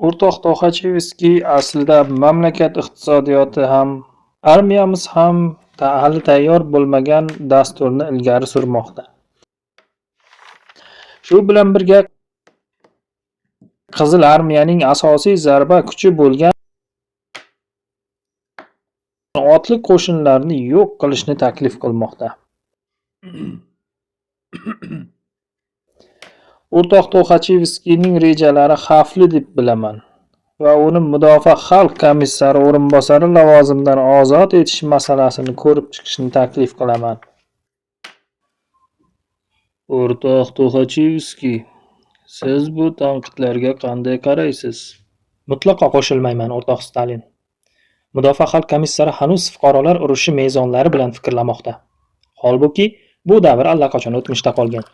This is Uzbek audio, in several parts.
O'rtoq To'xachevskiy, aslida mamlakat iqtisodiyoti ham, armiyamiz ham hali tayyor bo'lmagan dasturni ilgari surmoqda. Shu bilan birga Qizil armiyaning asosiy zarba kuchi bo'lgan otliq qo'shinlarni yo'q qilishni taklif qilmoqda. O'rtoq To'xachevskiyning rejalari xavfli deb bilaman va uni Mudofaa xalq komissari o'rinbosari lavozimidan ozod etish masalasini ko'rib chiqishni taklif qilaman. O'rtoq To'xachevskiy, siz bu tanqidlarga qanday qaraysiz? Mutlaqo qo'shilmayman, o'rtoq Stalin. Mudofaa xalq komissari hanuz fuqarolar urushi mezonlari bilan fikrlamoqda. Holbuki, bu davr allaqachon o'tmishda qolgan.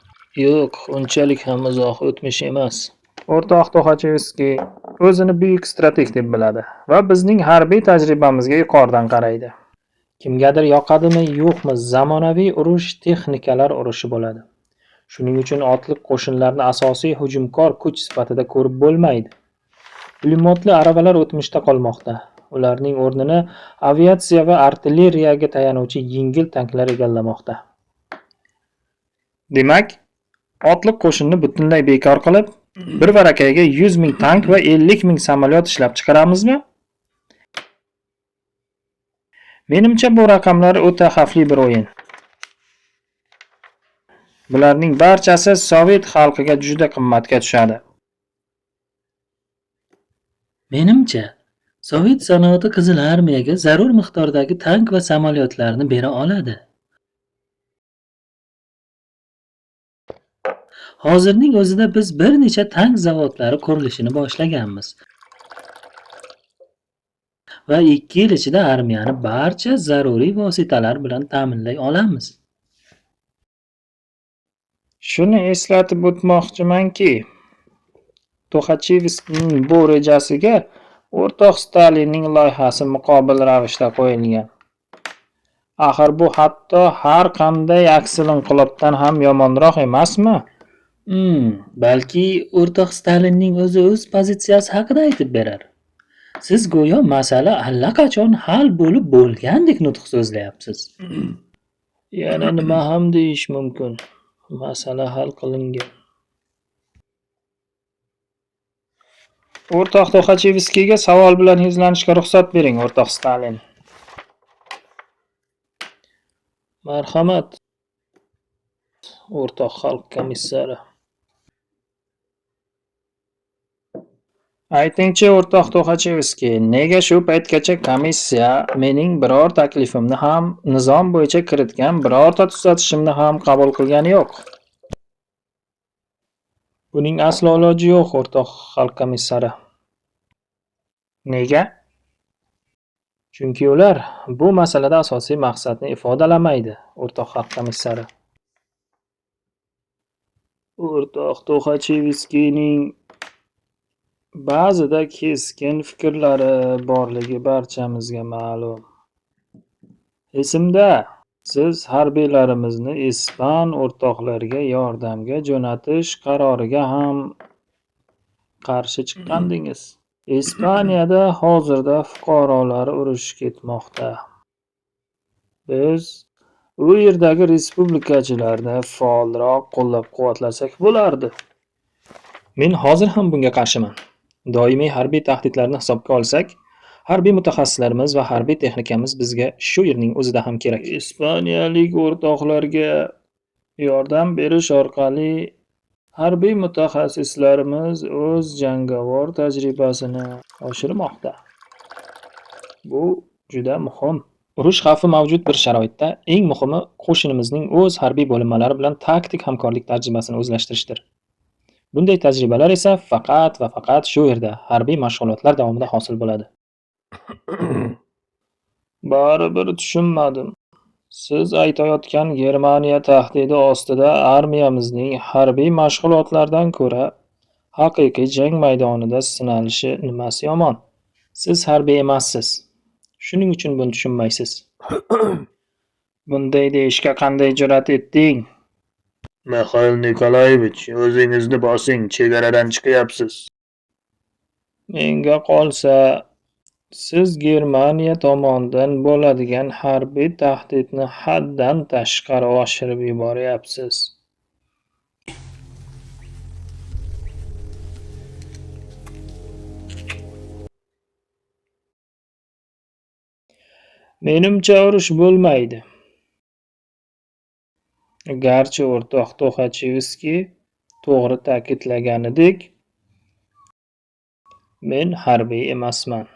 Yo'q, unchalik ham uzoq o'tmish emas. O'rtoq To'xachevskiy o'zini buyuk strateg deb biladi va bizning harbiy tajribamizga yuqoridan qaraydi. Kimgadir yoqadimi, yo'qmi, zamonaviy urush texnikalar urushi bo'ladi. Shuning uchun otliq qo'shinlarni asosiy hujumkor kuch sifatida ko'rib bo'lmaydi. Pulemyotli aravalar o'tmishda qolmoqda. Ularning o'rnini aviatsiya va artilleriyaga tayanuvchi yengil tanklar egallamoqda. Demak, otliq qo'shinni butunlay bekor qilib, bir varakayga 100 ming tank va 50 ming samolyot ishlab chiqaramizmi? Menimcha bu raqamlar o'ta xavfli bir o'yin. Bularning barchasi Sovet xalqiga juda qimmatga tushadi. Menimcha, Sovet sanoati Qizil armiyaga zarur miqdordagi tank va samolyotlarni bera oladi. Hozirning o'zida biz bir necha tank zavodlari qurilishini boshlaganmiz. Va 2 yil ichida armiyani barcha zaruriy vositalar bilan ta'minlay olamiz. Shuni eslatib o'tmoqchimanki, To'xachevskiyning bu rejasiga o'rtoq Stalinning loyihasi muqobil ravishda qo'yilgan. Axir bu hatto har qanday aksil inqilobdan ham yomonroq emasmi? Balki o'rtoq Stalinning o'z pozitsiyasi haqida aytib berar. Siz go'yo masala allaqachon hal bo'lib bo'lgandek nutq so'zlayapsiz. Yana nima ham deyish mumkin? Masala hal qilingan. O'rtoq To'xachevskiyga savol bilan yuzlanishga ruxsat bering, o'rtoq Stalin. Marhamat, o'rtoq xalq komissari. Aytingchi, o'rtoq To'xachevskiy, nega shu paytgacha komissiya mening biror taklifimni ham, nizom bo'yicha kiritgan birorta tuzatishimni ham qabul qilgani yo'q? Buning aslo iloji yo'q, o'rtoq xalq komissari. Nega? Chunki ular bu masalada asosiy maqsadni ifodalamaydi, o'rtoq xalq komissari. O'rtoq To'xachevskiyning ba'zida keskin fikrlari borligi barchamizga ma'lum. Esimda, siz harbiylarimizni ispan o'rtoqlarga yordamga jo'natish qaroriga ham qarshi chiqqandingiz. Ispaniyada hozirda fuqarolar urushi ketmoqda. Biz u yerdagi respublikachilarni faolroq qo'llab-quvvatlasak bo'lardi. Men hozir ham bunga qarshiman. Doimiy harbiy tahdidlarni hisobga olsak, harbiy mutaxassislarimiz va harbiy texnikamiz bizga shu yerning o'zida ham kerak. Ispaniyalik o'rtoqlarga yordam berish orqali harbiy mutaxassislarimiz o'z jangovar tajribasini oshirmoqda. Bu juda muhim. Urush xavfi mavjud bir sharoitda eng muhimi qo'shinimizning o'z harbiy bo'linmalari bilan taktik hamkorlik tajribasini o'zlashtirishdir. Bunday tajribalar esa faqat va faqat shu yerda harbiy mashg'ulotlar davomida hosil bo'ladi. Baribir tushunmadim. Siz aytayotgan Germaniya tahdidi ostida armiyamizning harbiy mashg'ulotlardan ko'ra haqiqiy jang maydonida sinalishi nimasi yomon? Siz harbiy emassiz. Shuning uchun buni tushunmaysiz. Bunday deyishga qanday jur'at etding? Mixail Nikolayevich, o'zingizni bosing, chegaradan chiqyapsiz. Menga qolsa, siz Germaniya tomonidan bo'ladigan harbiy tahdidni haddan tashqari oshirib yuboryapsiz. Menimcha urush bo'lmaydi. Garchi o'rtoq Tuxachevskiy to'g'ri ta'kidlaganidek, men harbiy emasman.